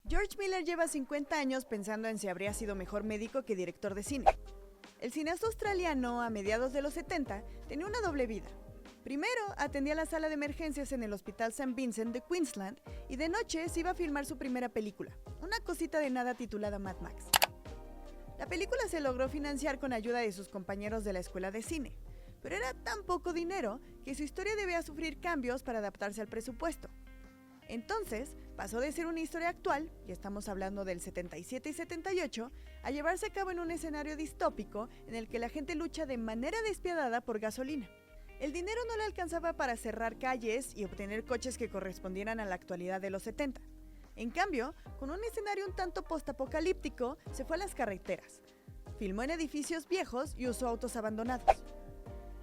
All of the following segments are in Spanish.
George Miller lleva 50 años pensando en si habría sido mejor médico que director de cine. El cineasta australiano, a mediados de los 70, tenía una doble vida. Primero, atendía la sala de emergencias en el Hospital St. Vincent de Queensland y de noche se iba a filmar su primera película, una cosita de nada titulada Mad Max. La película se logró financiar con ayuda de sus compañeros de la escuela de cine, pero era tan poco dinero que su historia debía sufrir cambios para adaptarse al presupuesto. Entonces, pasó de ser una historia actual, y estamos hablando del 77 y 78, a llevarse a cabo en un escenario distópico en el que la gente lucha de manera despiadada por gasolina. El dinero no le alcanzaba para cerrar calles y obtener coches que correspondieran a la actualidad de los 70. En cambio, con un escenario un tanto postapocalíptico, se fue a las carreteras. Filmó en edificios viejos y usó autos abandonados.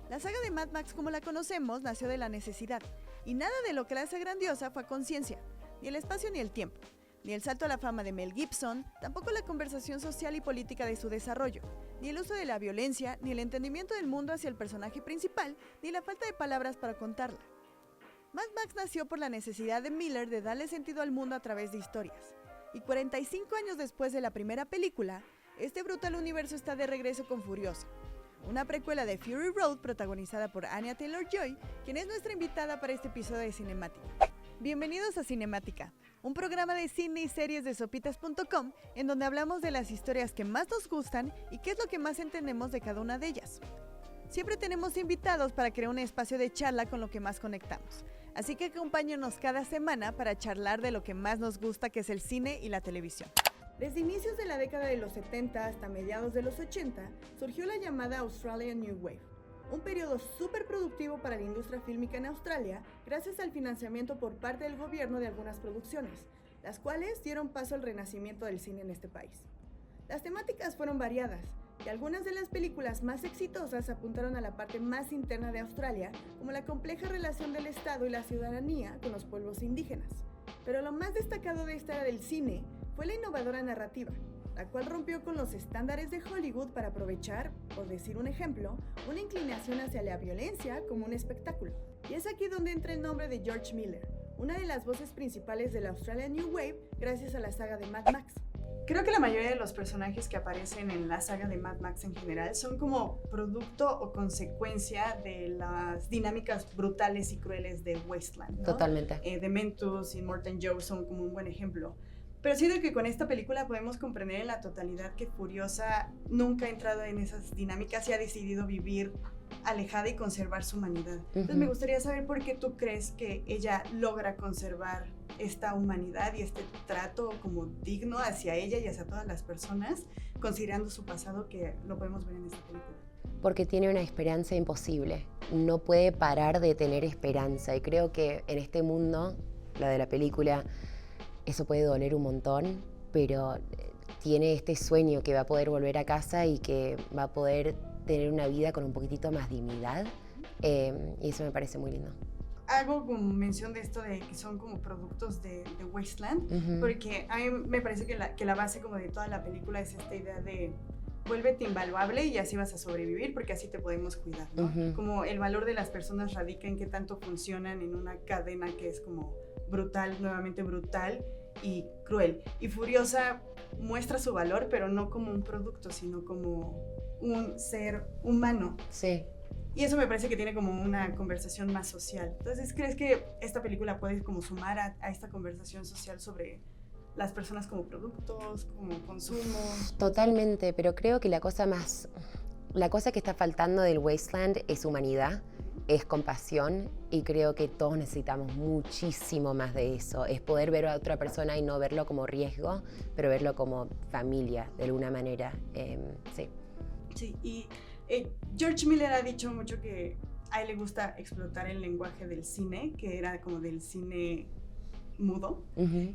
La saga de Mad Max como la conocemos nació de la necesidad, y nada de lo que la hace grandiosa fue a conciencia, ni el espacio ni el tiempo, ni el salto a la fama de Mel Gibson, tampoco la conversación social y política de su desarrollo, ni el uso de la violencia, ni el entendimiento del mundo hacia el personaje principal, ni la falta de palabras para contarla. Mad Max nació por la necesidad de Miller de darle sentido al mundo a través de historias, y 45 años después de la primera película, este brutal universo está de regreso con Furiosa, una precuela de Fury Road protagonizada por Anya Taylor-Joy, quien es nuestra invitada para este episodio de Cinemática. Bienvenidos a Cinemática, un programa de cine y series de sopitas.com en donde hablamos de las historias que más nos gustan y qué es lo que más entendemos de cada una de ellas. Siempre tenemos invitados para crear un espacio de charla con lo que más conectamos, así que acompáñenos cada semana para charlar de lo que más nos gusta, que es el cine y la televisión. Desde inicios de la década de los 70 hasta mediados de los 80, surgió la llamada Australian New Wave, un periodo súper productivo para la industria fílmica en Australia gracias al financiamiento por parte del gobierno de algunas producciones, las cuales dieron paso al renacimiento del cine en este país. Las temáticas fueron variadas, y algunas de las películas más exitosas apuntaron a la parte más interna de Australia, como la compleja relación del Estado y la ciudadanía con los pueblos indígenas. Pero lo más destacado de esta era del cine fue la innovadora narrativa, la cual rompió con los estándares de Hollywood para aprovechar, por decir un ejemplo, una inclinación hacia la violencia como un espectáculo. Y es aquí donde entra el nombre de George Miller, una de las voces principales de la Australian New Wave gracias a la saga de Mad Max. Creo que la mayoría de los personajes que aparecen en la saga de Mad Max en general son como producto o consecuencia de las dinámicas brutales y crueles de Wasteland, ¿no? Totalmente. Dementus y Immortan Joe son como un buen ejemplo. Pero siento que con esta película podemos comprender en la totalidad que Furiosa nunca ha entrado en esas dinámicas y ha decidido vivir alejada y conservar su humanidad. Entonces me gustaría saber por qué tú crees que ella logra conservar esta humanidad y este trato como digno hacia ella y hacia todas las personas, considerando su pasado, que lo podemos ver en esta película. Porque tiene una esperanza imposible, no puede parar de tener esperanza, y creo que en este mundo, la de la película, eso puede doler un montón, pero tiene este sueño que va a poder volver a casa y que va a poder tener una vida con un poquitito más dignidad, y eso me parece muy lindo. Hago como mención de esto de que son como productos de Wasteland, porque a mí me parece que la base como de toda la película es esta idea de vuélvete invaluable y así vas a sobrevivir porque así te podemos cuidar, ¿no? Como el valor de las personas radica en qué tanto funcionan en una cadena que es como brutal, nuevamente brutal y cruel. Y Furiosa muestra su valor, pero no como un producto, sino como un ser humano. Sí. Y eso me parece que tiene como una conversación más social. Entonces, ¿crees que esta película puede como sumar a esta conversación social sobre las personas como productos, como consumo? Totalmente, pero creo que la cosa que está faltando del Wasteland es humanidad, es compasión, y creo que todos necesitamos muchísimo más de eso. Es poder ver a otra persona y no verlo como riesgo, pero verlo como familia, de alguna manera. Sí. Sí, y George Miller ha dicho mucho que a él le gusta explotar el lenguaje del cine, que era como del cine mudo,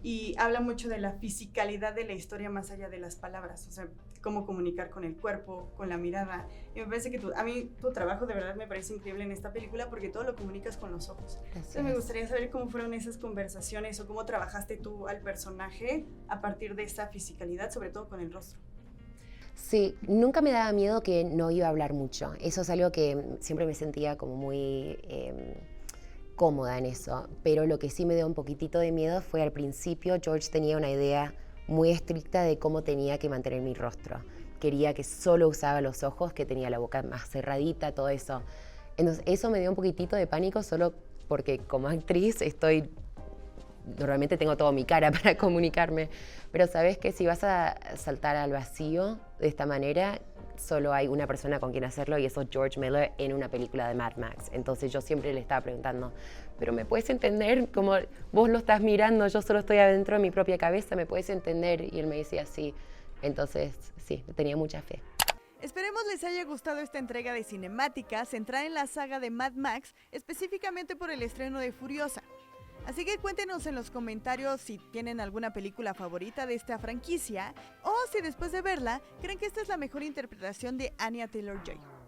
y habla mucho de la fisicalidad de la historia más allá de las palabras, o sea, cómo comunicar con el cuerpo, con la mirada. Y me parece que a mí tu trabajo de verdad me parece increíble en esta película porque todo lo comunicas con los ojos. Entonces me gustaría saber cómo fueron esas conversaciones o cómo trabajaste tú al personaje a partir de esa fisicalidad, sobre todo con el rostro. Sí, nunca me daba miedo que no iba a hablar mucho. Eso es algo que siempre me sentía como muy cómoda en eso, pero lo que sí me dio un poquitito de miedo fue al principio George tenía una idea muy estricta de cómo tenía que mantener mi rostro. Quería que solo usaba los ojos, que tenía la boca más cerradita, todo eso. Entonces eso me dio un poquitito de pánico solo porque como actriz normalmente tengo toda mi cara para comunicarme, pero sabes que si vas a saltar al vacío de esta manera, solo hay una persona con quien hacerlo y eso es George Miller en una película de Mad Max. Entonces yo siempre le estaba preguntando, pero ¿me puedes entender? Como vos lo estás mirando, yo solo estoy adentro de mi propia cabeza, ¿me puedes entender? Y él me decía sí. Entonces sí, tenía mucha fe. Esperemos les haya gustado esta entrega de cinemática centrada en la saga de Mad Max, específicamente por el estreno de Furiosa. Así que cuéntenos en los comentarios si tienen alguna película favorita de esta franquicia o si después de verla creen que esta es la mejor interpretación de Anya Taylor-Joy.